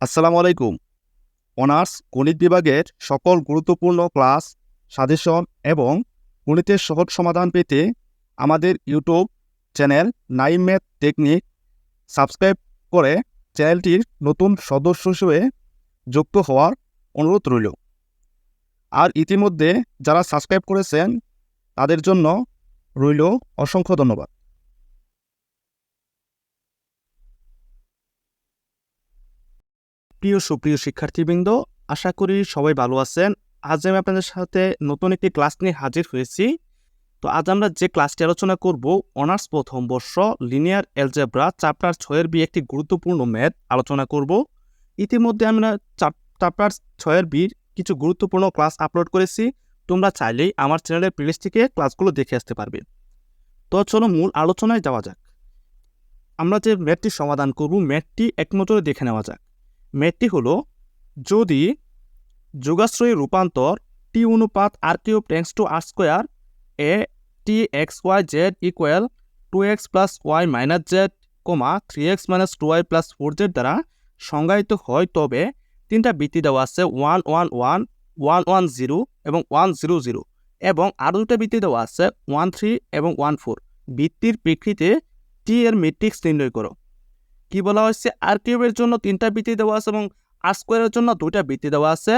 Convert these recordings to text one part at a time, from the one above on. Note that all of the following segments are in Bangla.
আসসালামু আলাইকুম। অনার্স গণিত বিভাগের সকল গুরুত্বপূর্ণ ক্লাস, সাজেশন এবং গণিতের সহজ সমাধান পেতে আমাদের YouTube channel Naim math technique subscribe করে চ্যানেলটির নতুন সদস্য হিসেবে যুক্ত হওয়ার অনুরোধ রইল। আর ইতিমধ্যে যারা সাবস্ক্রাইব করেছেন তাদের জন্য রইল অসংখ্য ধন্যবাদ। সুপ্রিয় শিক্ষার্থীবৃন্দ, আশা করি সবাই ভালো আছেন। আজ আমি আপনাদের সাথে নতুন একটি ক্লাস নিয়ে হাজির হয়েছি। তো আজ আমরা যে ক্লাসটি আলোচনা করব, অনার্স প্রথম বর্ষ লিনিয়ার অ্যালজেব্রা চ্যাপ্টার 6-এর বি একটি গুরুত্বপূর্ণ ম্যাথ আলোচনা করব। ইতিমধ্যে আমরা চ্যাপ্টার 6-এর বির কিছু গুরুত্বপূর্ণ ক্লাস আপলোড করেছি। তোমরা চাইলেই আমার চ্যানেলের প্লেলিস্ট থেকে ক্লাসগুলো দেখে আসতে পারবে। তো চলো মূল আলোচনায় যাওয়া যাক। আমরা যে ম্যাথটি সমাধান করব, ম্যাথটি এক নজরে দেখে নেওয়া যাক। ম্যাথটি হলো, যদি যোগাশ্রয়ী রূপান্তর টি অনুপাত R cube tends to R square এ T x y z equal 2x plus y minus z, 3x minus 2y plus 4z দ্বারা সংজ্ঞায়িত হয়, তবে তিনটা বৃত্তি দেওয়া আছে 1 1 1 1 1 0 এবং 1 0 0, এবং আরও দুটা বৃত্তি দেওয়া আছে 1 3 এবং 1 4। বৃত্তির প্রেক্ষিতে টি এর ম্যাট্রিক্স নির্ণয় করো। কি বলা হয়েছে? আর কিউবের জন্য তিনটা বৃত্তি দেওয়া আছে এবং আর স্কোয়ারের জন্য দুইটা বৃত্তি দেওয়া আছে।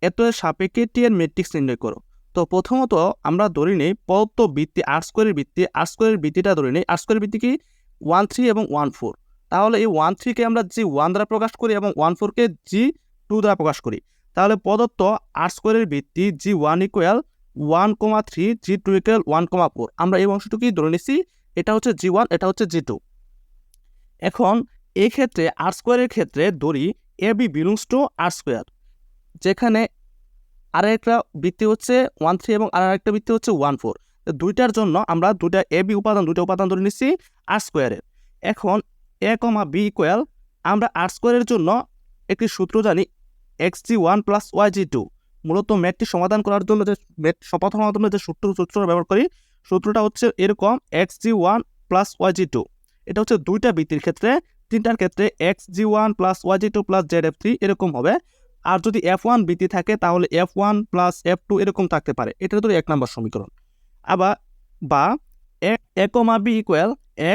এত সাপেক্ষে টি এর ম্যাট্রিক্স নির্ণয় করো। তো প্রথমত আমরা ধরে নিই প্রদত্ত বৃত্তি আর স্কোয়ারের বৃত্তিটা ধরে নিই। আর স্কোয়ারের বৃত্তি কি 1 3 এবং 1 4। তাহলে এই 1 3 কে আমরা G1 দ্বারা প্রকাশ করি এবং 1 4 কে G2 দ্বারা প্রকাশ করি। তাহলে প্রদত্ত আর স্কোয়ারের বৃত্তি G1 ইকুয়াল 1, 3, G2 ইকুয়াল 1, 4। আমরা এই অংশটুকুই ধরে নিছি, এটা হচ্ছে G1, এটা হচ্ছে G2। এখন এই ক্ষেত্রে আর স্কোয়ারের ক্ষেত্রে ধরি A B belongs to R square, যেখানে আর একটা বৃত্তি হচ্ছে 1 3 এবং আর একটা বৃত্তি হচ্ছে 1 4। দুইটার জন্য আমরা দুইটা দুইটা উপাদান ধরে নিচ্ছি আর স্কোয়ারের। এখন এ কমা বি ইকুয়াল, আমরা আর স্কোয়ারের জন্য একটি সূত্র জানি xg1 প্লাস yg2। মূলত ম্যাথটি সমাধান করার জন্য যে সূত্র ব্যবহার করি, সূত্রটা হচ্ছে এরকম xg1 প্লাস yg2। এটা হচ্ছে দুইটা বৃত্তির ক্ষেত্রে। তিনটার ক্ষেত্রে xg1 plus yg2 plus zf3 এরকম হবে। আর যদি f1 বৃত্তি থাকে তাহলে f1 প্লাস f2 এরকম থাকতে পারে। এটা তো 1 নম্বর সমীকরণ। আবার বা a comma b equal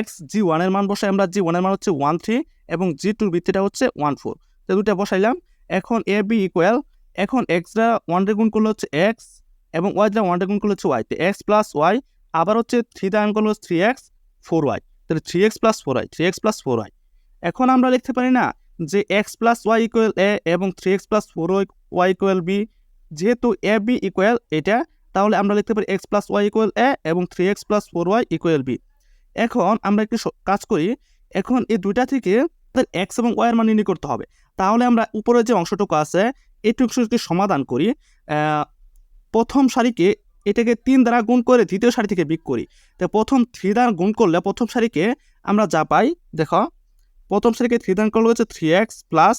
xg1 এর মান বসাই আমরা, g1 এর মান হচ্ছে 1 3 এবং g2 এর বৃত্তিটা হচ্ছে 1 4। তো দুটো বসাইলাম। এখন a b ইকুয়াল, এখন x দ্বারা 1 রে গুণ করলে হচ্ছে x এবং y দ্বারা 1 রে গুণ করলে হচ্ছে y। তো x প্লাস y আবার হচ্ছে 3 দ্বারা গুণ করলে 3x 4y। তাহলে 3x প্লাস 4y। এখন আমরা লিখতে পারি না যে x প্লাস ওয়াই ইকুয়াল এ এবং 3x plus 4y equal B. যেহেতু এ বি ইকুয়াল এটা, তাহলে আমরা লিখতে পারি x প্লাস ওয়াই ইকুয়াল এ এবং 3x plus 4y equal B. এখন আমরা একটু কাজ করি। এখন এই দুইটা থেকে x এবং y এর মান নির্ণয় করতে হবে। তাহলে আমরা উপরে যে অংশটুকু আছে এইটুকুকে সমাধান করি। প্রথম সারিকে এটাকে 3 দ্বারা গুণ করে দ্বিতীয় সারি থেকে বিয়োগ করি। তো প্রথম 3 দ্বারা গুণ করলে প্রথম সারিকে আমরা যা পাই, দেখো প্রথম সারিকে 3 দ্বারা করলে হচ্ছে 3x প্লাস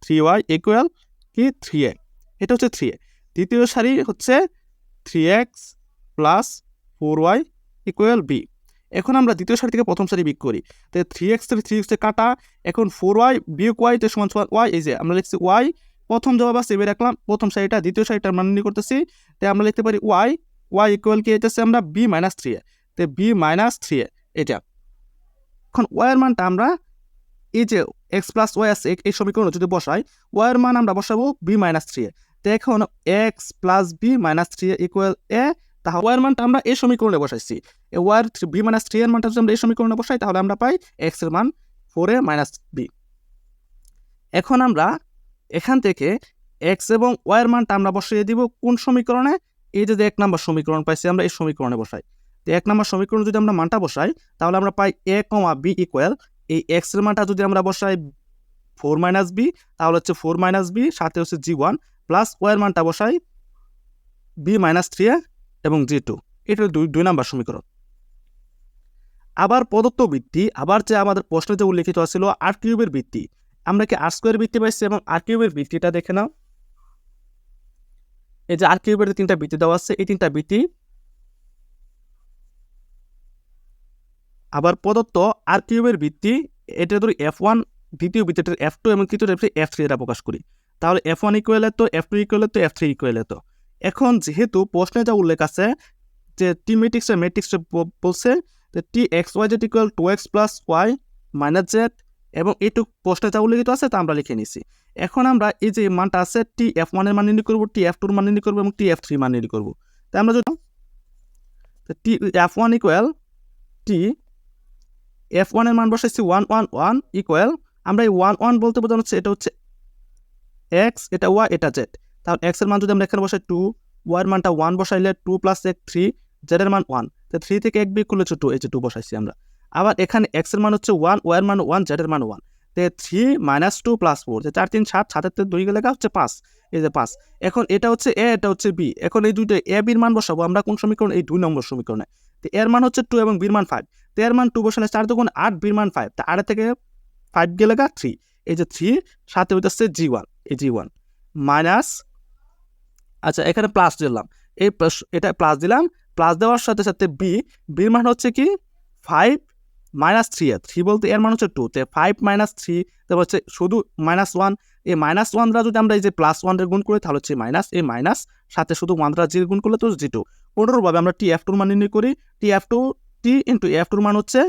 3y ইকুয়াল কি 3a। এটা হচ্ছে 3a। দ্বিতীয় সারি হচ্ছে 3x plus 4y equal b। এখন আমরা দ্বিতীয় সারি থেকে প্রথম সারি বিয়োগ করি। তো 3x থেকে 3x কাটা, এখন 4y বিয়োগ y তে সমান সমান y। এই যে আমরা লিখছি y, প্রথম জবাব আছে এবার রাখলাম প্রথম সারিটা, দ্বিতীয় সারিটার মান নির্ণয় করতেছি। তাই আমরা লিখতে পারি y ইকুয়াল কি হইতেছে আমরা b মাইনাস 3a। তো b মাইনাস 3a এটা। এখন y এর মানটা আমরা এই যে x প্লাস ওয়াই আছে এই সমীকরণে যদি বসাই, ওয়াই এর মান আমরা বসাবো b মাইনাস 3a। তো এখন x plus b minus 3a equal a। তাহলে ওয়াই এর মানটা আমরা এই সমীকরণে বসাইছি। এই ওয়াই এর b মাইনাস 3 এর মানটা যদি আমরা এই সমীকরণে বসাই তাহলে আমরা পাই x এর মান 4a মাইনাস b। এখন আমরা এখান থেকে x এবং y এর মানটা আমরা বসিয়ে দিব কোন সমীকরণে? এই যে 1 নম্বর সমীকরণ পাইছি আমরা এই সমীকরণে বসাই। তো 1 নম্বর সমীকরণে যদি আমরা মানটা বসাই তাহলে আমরা পাই a কমা b ইকুয়াল, এই x এর মানটা যদি আমরা বসাই 4 মাইনাস b, তাহলে হচ্ছে 4 মাইনাস b সাথে হচ্ছে g1 প্লাস y এর মানটা বসাই b মাইনাস 3a এবং g2। এটা 2 নম্বর সমীকরণ। আবার প্রদত্ত বৃত্তি, আবার যে আমাদের প্রশ্নে যে উল্লেখিত ছিল আর কিউবের বৃত্তি, আমরা কি আর স্কোয়ারের বৃত্তি পাইছি এবং আর কিউবের বৃত্তিটা দেখে নাও। এই যে আর কিউবের 3টা বৃত্তি দেওয়া আছে, এই 3টা বৃত্তি। আবার প্রদত্ত আর কিউবের বৃত্তি, এটা ধরি f1 দ্বিতীয় বৃত্তটার F2 এবং তৃতীয় বৃত্তের F3 দ্বারা প্রকাশ করি। তাহলে F1 ইকুয়াল এত, F2 ইকুয়াল এত, F3 ইকুয়াল এত। এখন যেহেতু প্রশ্নে যা উল্লেখ আছে যে টি ম্যাট্রিক্সে বলছে যে TXYZ equal 2x plus y minus Z, এবং এইটুকু প্রশ্নে যা উল্লেখিত আছে তা আমরা লিখে নিছি। এখন আমরা এই যে মানটা আছে TF1 এর মান নির্ণয় করবো, TF2 এর মান নির্ণয় করবো এবং TF3 মান নির্ণয় করবো। তাই আমরা যদি TF1 ইকুয়াল F1 এর মান বসাইছি 1 1 1 ইকুয়াল, আমরা এই 1 1 বলতে বোঝানো হচ্ছে এটা হচ্ছে x, এটা y, এটা z। তাহলে x এর মান যদি আমরা এখানে বসাই 2, y এর মানটা 1 বসাইলে 2 প্লাস 1 3, z এর মান 1, তো 3 থেকে 1 বিয়োগ করলে 2, এই যে 2 বসাইছি আমরা। আবার এখানে x এর মান হচ্ছে 1, y এর মান 1, z এর মান 1, তো 3 মাইনাস 2 প্লাস 4, যে 4 3 7, 7 থেকে 2 গেলে হচ্ছে 5, এই যে 5। এখন এটা হচ্ছে a, এটা হচ্ছে b। এখন এই দুইটা a b এর মান বসাবো আমরা কোন সমীকরণ? এই 2 নম্বর সমীকরণে। তো এর মান হচ্ছে 2 এবং b এর মান 5, তো এর মান 2 বসালে 4 2 8, b এর মান 5, তো 8 থেকে 5 গেলে 3, এই যে 3 সাথে হইতেছে g1, এই g1 মাইনাস, আচ্ছা এখানে প্লাস দিলাম, এটা প্লাস দিলাম, প্লাস দেওয়ার সাথে সাথে বির মান হচ্ছে কি 5 মাইনাস 3, 3 বলতে এর মান হচ্ছে 2, তে 5 মাইনাস 3, তারপর হচ্ছে শুধু মাইনাস 1, এই মাইনাস 1 দ্বারা যদি আমরা এই যে প্লাস 1 এর গুণ করি তাহলে হচ্ছে মাইনাস, এই মাইনাস সাথে শুধু 1 দ্বারা জি গুণ করলে তো জি2। অনুরূপভাবে আমরা TF2 এর মান নির্ণয় করি, TF2 T ইন্টু AF2 এর মান হচ্ছে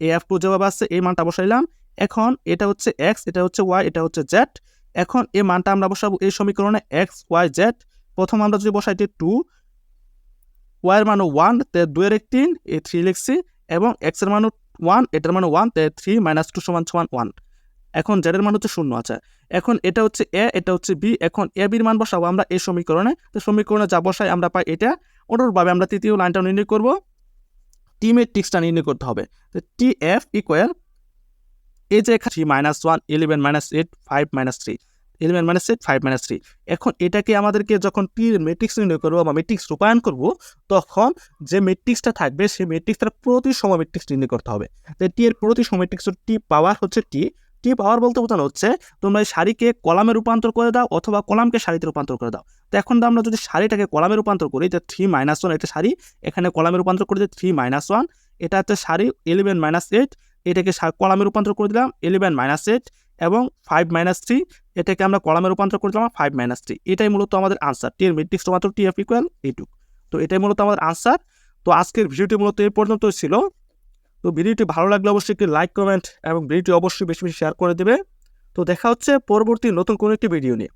AF2 যেভাবে আছে এই মানটা বসাইলাম। এখন এটা হচ্ছে x, এটা হচ্ছে y, এটা হচ্ছে z। এখন এই মানটা আমরা বসাবো এই সমীকরণে x y z। প্রথম আমরা যদি বসাই 2, y এর মান 1, তে 2 এর 3, এই 3 লিখছি, এবং x এর মান 1, এটার মান 1, তে 3 মাইনাস 2 সমান 1। এখন z এর মান হচ্ছে 0। আচ্ছা এখন এটা হচ্ছে a, এটা হচ্ছে b। এখন a b এর মান বসাবো আমরা এই সমীকরণে, তো সমীকরণে যা বসাই আমরা পাই এটা। অনুরূপভাবে আমরা তৃতীয় লাইনটা নির্ণয় করব, টি ম্যাট্রিক্সটা নির্ণয় করতে হবে। তো TF ইকুয়াল এই যে 3 minus 1 11 minus 8 5 minus 3, 11 minus 8 5 minus 3। এখন এটাকে আমাদেরকে যখন টি ম্যাট্রিক্স নির্ণয় করবো বা ম্যাট্রিক্স রূপায়ণ করব, তখন যে ম্যাট্রিক্সটা থাকবে সেই ম্যাট্রিক্সটা প্রতি সম ম্যাট্রিক্স নির্ণয় করতে হবে। তো টি এর প্রতি সম ম্যাট্রিক্স টি পাওয়ার হচ্ছে টি পাওয়ার বলতে বোঝানো হচ্ছে তোমরা এই সারিকে কলামে রূপান্তর করে দাও অথবা কলামকে সারিতে রূপান্তর করে দাও। তো এখন আমরা যদি সারিটাকে কলামে রূপান্তর করি, যে 3 মাইনাস 1 এটা সারি, এখানে কলামে রূপান্তর করে যে 3 মাইনাস 1, এটা হচ্ছে সারি 11 মাইনাস 8, এটাকে কলামে রূপান্তর করে দিলাম 11 মাইনাস 8, এবং 5 মাইনাস 3, এটাকে আমরা কলামে রূপান্তর করে দিলাম 5 মাইনাস 3। এটাই মূলত আমাদের আনসার, টি এর ম্যাট্রিক্স মাত্র TF ইকুয়াল এইটুকু। তো এটাই মূলত আমাদের আনসার। তো আজকের ভিডিওটি মূলত এই পর্যন্তই ছিল। তো ভিডিওটি ভালো লাগলে অবশ্যই একটি লাইক, কমেন্ট এবং ভিডিওটি অবশ্যই বেশি বেশি শেয়ার করে দেবে। তো দেখা হচ্ছে পরবর্তী নতুন কোনো একটি ভিডিও নিয়ে।